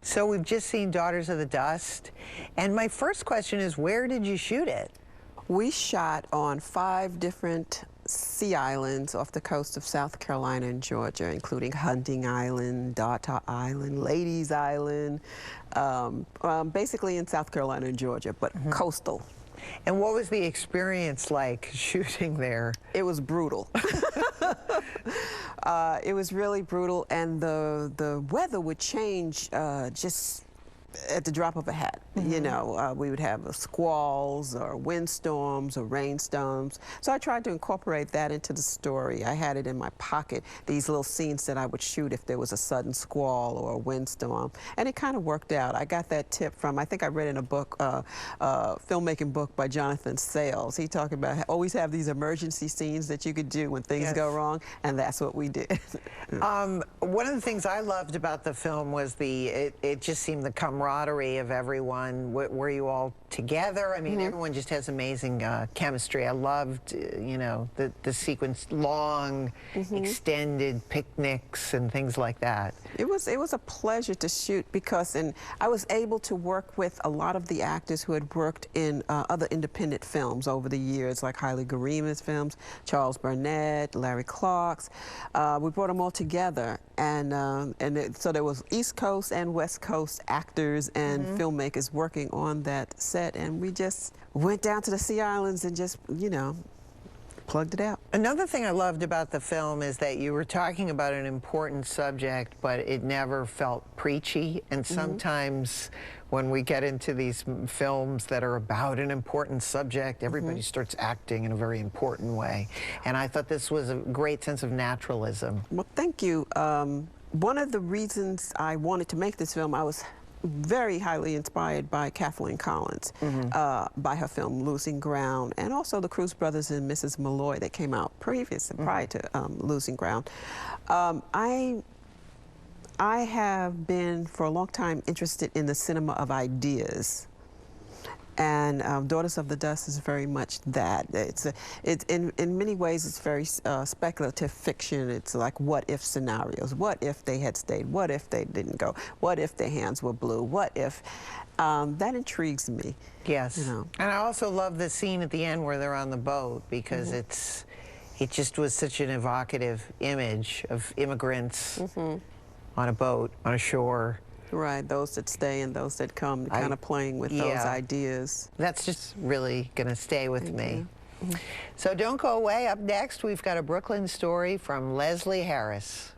So we've just seen Daughters of the Dust, and my first question is, where did you shoot it? We shot on 5 different sea islands off the coast of South Carolina and Georgia, including Hunting Island, Daughter Island, Ladies Island, basically in South Carolina and Georgia, but coastal. And what was the experience like shooting there? It was brutal. It was really brutal, and the weather would change just at the drop of a hat. You know, we would have squalls or windstorms or rainstorms. So I tried to incorporate that into the story. I had it in my pocket, these little scenes that I would shoot if there was a sudden squall or a windstorm. And it kind of worked out. I got that tip from, I think I read in a book, filmmaking book by Jonathan Sayles. He talked about always have these emergency scenes that you could do when things go wrong, and that's what we did. One of the things I loved about the film was it just seemed the camaraderie of everyone. Were you all together? I mean, everyone just has amazing chemistry. I loved, you know, the sequence, long, extended picnics and things like that. It was a pleasure to shoot because I was able to work with a lot of the actors who had worked in other independent films over the years, like Haile Garima's films, Charles Burnett, Larry Clark's. We brought them all together, and so there was East Coast and West Coast actors and filmmakers working on that set, and we just went down to the Sea Islands and just, you know, plugged it out. Another thing I loved about the film is that you were talking about an important subject, but it never felt preachy. And sometimes when we get into these films that are about an important subject, everybody starts acting in a very important way. And I thought this was a great sense of naturalism. Well, thank you. One of the reasons I wanted to make this film, I was very highly inspired by Kathleen Collins, by her film Losing Ground, and also the Cruz Brothers and Mrs. Malloy that came out prior to Losing Ground. I have been for a long time interested in the cinema of ideas. And Daughters of the Dust is very much that. In many ways, it's very speculative fiction. It's like what-if scenarios. What if they had stayed? What if they didn't go? What if their hands were blue? What if? That intrigues me. Yes. You know. And I also love the scene at the end where they're on the boat, because it just was such an evocative image of immigrants on a boat, on a shore. Right, those that stay and those that come, kind of playing with those ideas. That's just really going to stay with me. So don't go away. Up next, we've got a Brooklyn story from Leslie Harris.